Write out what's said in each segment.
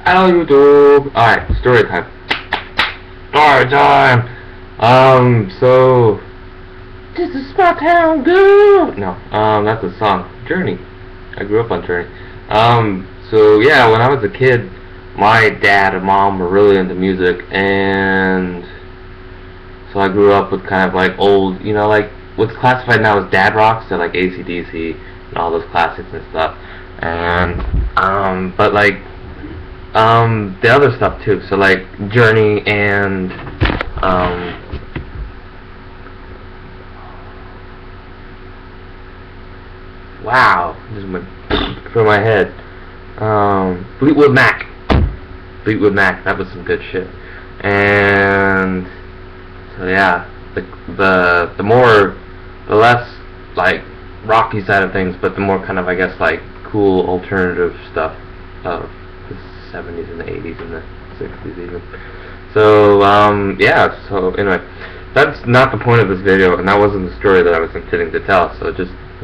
Hello YouTube! Alright, story time. Story time! So this is my town, go! No, that's a song. Journey. I grew up on Journey. So yeah, when I was a kid, my dad and mom were really into music, and so I grew up with kind of like old, you know, like what's classified now as dad rock, so like AC/DC and all those classics and stuff. And but like the other stuff too, so like Journey and wow, just went through my head. Fleetwood Mac, that was some good shit. And so yeah, the less like rocky side of things, but the more kind of, I guess, like cool alternative stuff of the 70s and the 80s and the 60s even. So yeah, so anyway, that's not the point of this video, and that wasn't the story that I was intending to tell, so let's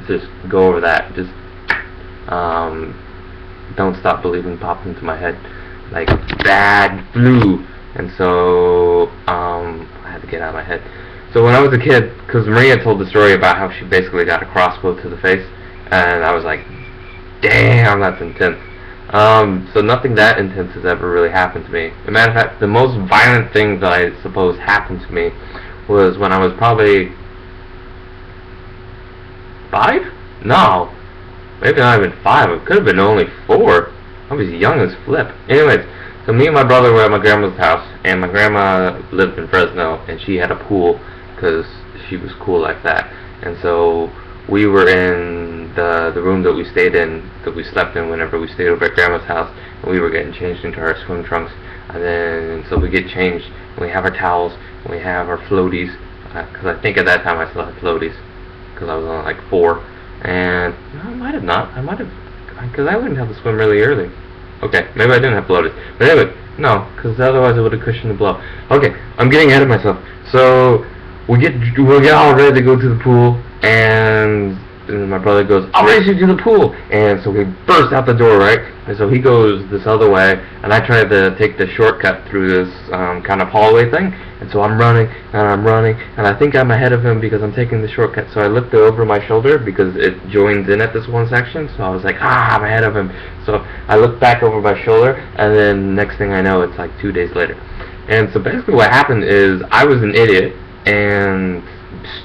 just go over that. Just Don't Stop Believing popped into my head like bad flu, and so I had to get out of my head. So when I was a kid, because Maria told the story about how she basically got a crossbow to the face, and I was like, damn, that's intense. So nothing that intense has ever really happened to me. As a matter of fact, the most violent thing that I suppose happened to me was when I was probably 5? No, maybe not even 5. It could have been only 4. I was young as flip. Anyways, so me and my brother were at my grandma's house, and my grandma lived in Fresno, and she had a pool because she was cool like that. And so we were in the room that we stayed in, that we slept in whenever we stayed over at grandma's house, and we were getting changed into our swim trunks. And then so we get changed, and we have our towels, and we have our floaties, because I think at that time I still had floaties, because I was on like 4. And no, I might have not. I might have, because I wouldn't have to swim really early. Okay, maybe I didn't have floaties. But anyway, no, because otherwise it would have cushioned the blow. Okay, I'm getting ahead of myself. So we get all ready to go to the pool, and my brother goes, I'll race you to the pool. And so we burst out the door, right? And so he goes this other way, and I tried to take the shortcut through this kind of hallway thing. And so I'm running, and I think I'm ahead of him because I'm taking the shortcut. So I looked over my shoulder because it joins in at this one section. So I was like, I'm ahead of him. So I looked back over my shoulder, and then next thing I know, it's like 2 days later. And so basically what happened is I was an idiot and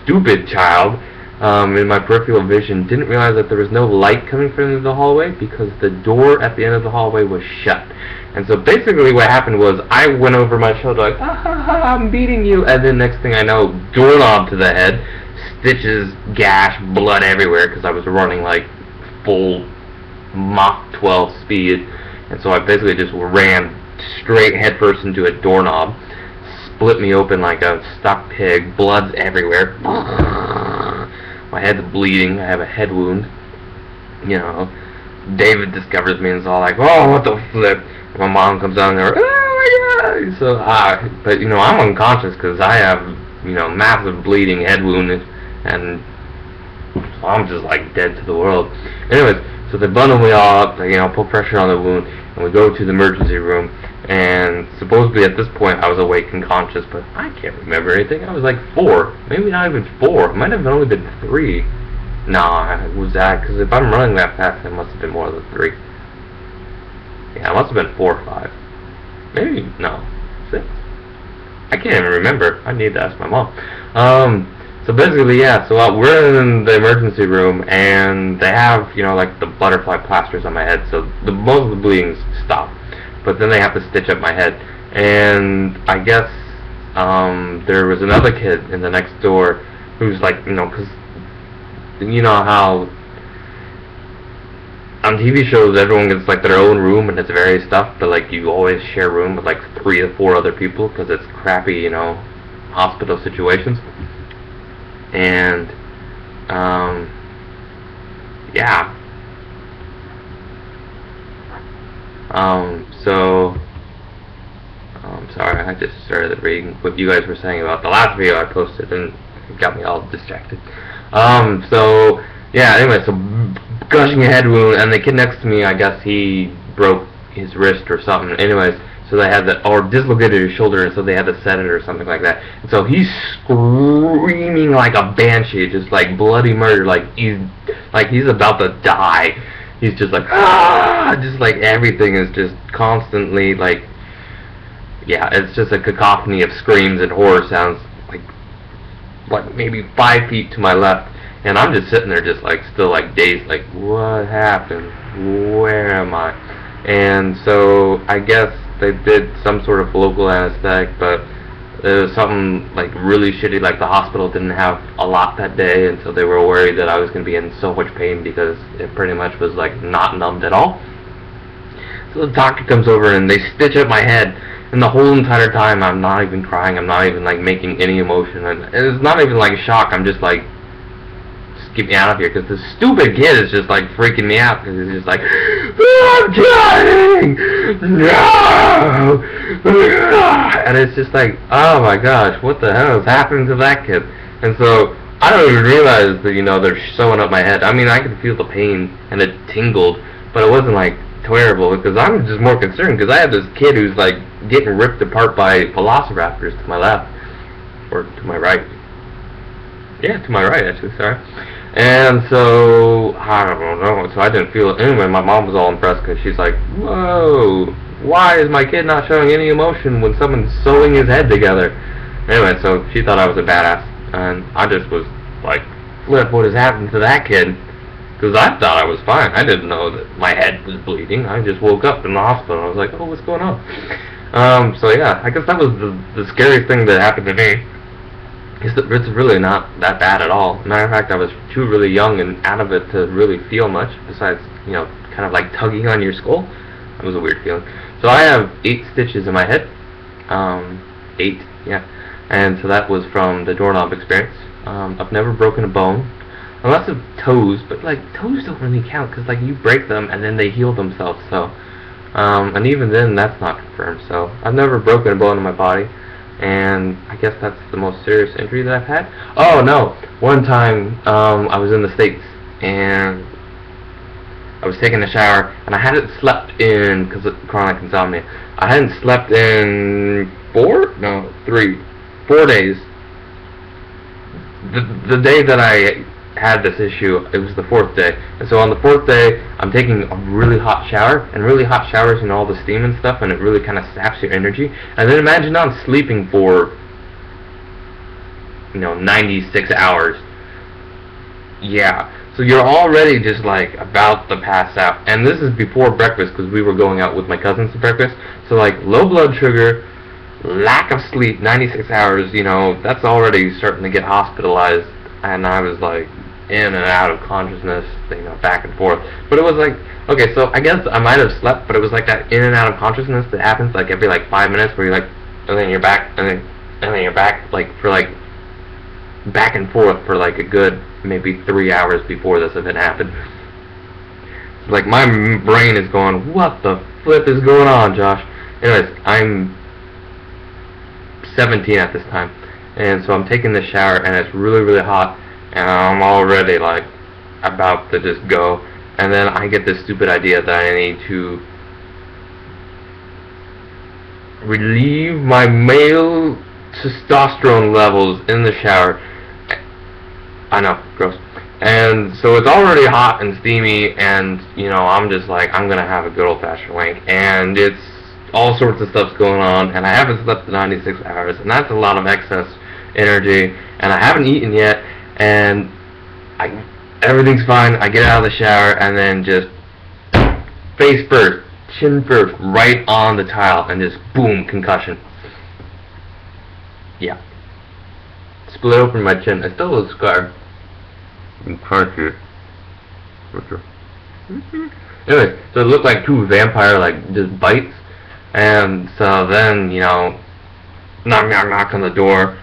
stupid child. In my peripheral vision, didn't realize that there was no light coming from the hallway because the door at the end of the hallway was shut. And so basically what happened was I went over my shoulder like, I'm beating you, and then next thing I know, doorknob to the head, stitches, gash, blood everywhere, because I was running like full Mach 12 speed. And so I basically just ran straight headfirst into a doorknob, split me open like a stuck pig, blood's everywhere. My head's bleeding, I have a head wound. You know, David discovers me and is all like, oh, what the flip? And my mom comes down there, oh my god! So, but you know, I'm unconscious because I have, you know, massive bleeding head wound, and so I'm just like dead to the world. Anyways, so they bundle me all up, you know, put pressure on the wound, and we go to the emergency room. And supposedly at this point I was awake and conscious, but I can't remember anything. I was like 4, maybe not even 4. It might have only been 3. Nah, it was that, because if I'm running that fast, it must have been more than 3. Yeah, it must have been 4 or 5. Maybe, no, 6. I can't even remember. I need to ask my mom. So basically, yeah, so we're in the emergency room, and they have, you know, like the butterfly plasters on my head, so most of the bleeding's stopped. But then they have to stitch up my head, and I guess there was another kid in the next door who's like, you know, because you know how on TV shows everyone gets like their own room and it's various stuff, but like you always share a room with like 3 to 4 other people because it's crappy, you know, hospital situations. And yeah. So sorry, I just started reading what you guys were saying about the last video I posted, and it got me all distracted. So yeah, anyway, so gushing a head wound, and the kid next to me, I guess he broke his wrist or something. Anyways, so they had that, or dislocated his shoulder, and so they had to set it or something like that. And so he's screaming like a banshee, just like bloody murder, like he's about to die. He's just like, ah, just like everything is just constantly like, yeah, it's just a cacophony of screams and horror sounds, like maybe 5 feet to my left, and I'm just sitting there just like still like dazed, like what happened? Where am I? And so I guess they did some sort of local anesthetic, but it was something like really shitty, like the hospital didn't have a lot that day, and so they were worried that I was going to be in so much pain because it pretty much was like not numbed at all. So the doctor comes over and they stitch up my head, and the whole entire time I'm not even crying, I'm not even like making any emotion, and it's not even like shock, I'm just like, just get me out of here, because this stupid kid is just like freaking me out, because he's just like, I'm dying! No! And it's just like, oh my gosh, what the hell is happening to that kid? And so I don't even realize that, you know, they're sewing up my head. I mean, I could feel the pain and it tingled, but it wasn't like terrible, because I'm just more concerned because I have this kid who's like getting ripped apart by velociraptors to my left, or to my right. Yeah, to my right actually, sorry. And so I don't know, so I didn't feel it. Anyway, my mom was all impressed because she's like, whoa, why is my kid not showing any emotion when someone's sewing his head together? Anyway, so she thought I was a badass, and I just was like, flip, what has happened to that kid? Because I thought I was fine. I didn't know that my head was bleeding. I just woke up in the hospital. I was like, oh, what's going on? So yeah, I guess that was the scariest thing that happened to me. It's really not that bad at all. Matter of fact, I was too really young and out of it to really feel much, besides, you know, kind of like tugging on your skull. That was a weird feeling. So I have 8 stitches in my head. 8, yeah. And so that was from the doorknob experience. I've never broken a bone. Unless of toes, but like toes don't really count because like you break them and then they heal themselves. So, and even then that's not confirmed. So I've never broken a bone in my body, and I guess that's the most serious injury that I've had. Oh no! One time I was in the States and I was taking a shower and I hadn't slept in because of chronic insomnia. I hadn't slept in 4 days. The day that I had this issue, it was the 4th day, and so on the 4th day I'm taking a really hot shower, and really hot showers, you know, all the steam and stuff, and it really kind of saps your energy. And then imagine I'm sleeping for, you know, 96 hours. Yeah, so you're already just like about to pass out, and this is before breakfast because we were going out with my cousins to breakfast. So like low blood sugar, lack of sleep, 96 hours, you know, that's already starting to get hospitalized. And I was like in and out of consciousness, you know, back and forth. But it was like, okay, so I guess I might have slept, but it was like that in and out of consciousness that happens like every like 5 minutes, where you're like, and then you're back, and then you're back, like for like back and forth for like a good maybe 3 hours before this event happened. Like my brain is going, what the flip is going on, Josh? Anyways, I'm 17 at this time. And so I'm taking the shower, and it's really, really hot, and I'm already, like, about to just go. And then I get this stupid idea that I need to relieve my male testosterone levels in the shower. I know, gross. And so it's already hot and steamy, and, you know, I'm just like, I'm gonna have a good old-fashioned wank. And it's all sorts of stuff's going on, and I haven't slept in 96 hours, and that's a lot of excess energy, and I haven't eaten yet, and everything's fine. I get out of the shower, and then just face first, chin first, right on the tile, and just boom, concussion. Yeah. Split open my chin. I still have a scar. You can't see it. Anyway, so it looked like 2 vampire, like, just bites, and so then, you know, knock, knock, knock on the door.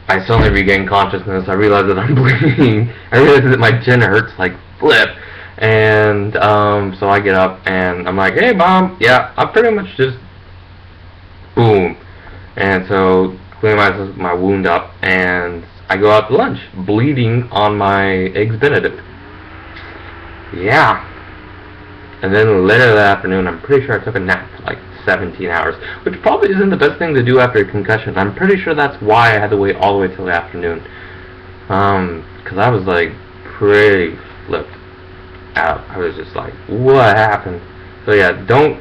I suddenly regain consciousness. I realize that I'm bleeding. I realize that my chin hurts like flip. And so I get up and I'm like, hey Mom, yeah, I'm pretty much just boom. And so clean my wound up, and I go out to lunch, bleeding on my Eggs Benedict. Yeah. And then later that afternoon, I'm pretty sure I took a nap for like 17 hours, which probably isn't the best thing to do after a concussion. I'm pretty sure that's why I had to wait all the way till the afternoon. Because I was like pretty flipped out. I was just like, what happened? So yeah, don't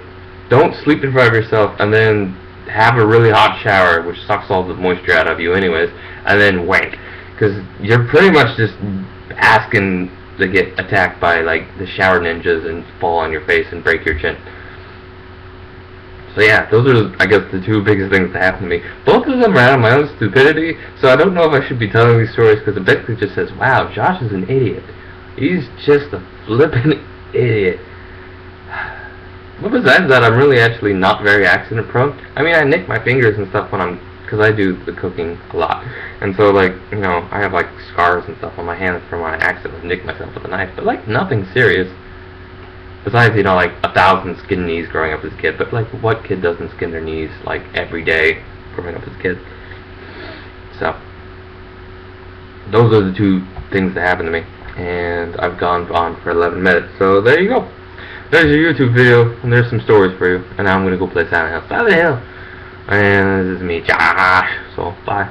sleep deprive yourself, and then have a really hot shower, which sucks all the moisture out of you anyways, and then wank. Because you're pretty much just asking to get attacked by like the shower ninjas and fall on your face and break your chin. So yeah, those are, I guess, the two biggest things that happened to me. Both of them are out of my own stupidity, so I don't know if I should be telling these stories, because it basically just says, wow, Josh is an idiot. He's just a flippin' idiot. But besides that, I'm really actually not very accident prone. I mean, I nick my fingers and stuff when because I do the cooking a lot. And so, like, you know, I have like scars and stuff on my hands from when I accidentally nicked myself with a knife, but like nothing serious. Besides, you know, like 1,000 skinned knees growing up as a kid, but like what kid doesn't skin their knees like every day growing up as a kid? So, those are the two things that happened to me, and I've gone on for 11 minutes, so there you go. There's your YouTube video, and there's some stories for you, and now I'm going to go play Silent Hill. And this is me, Josh, so bye.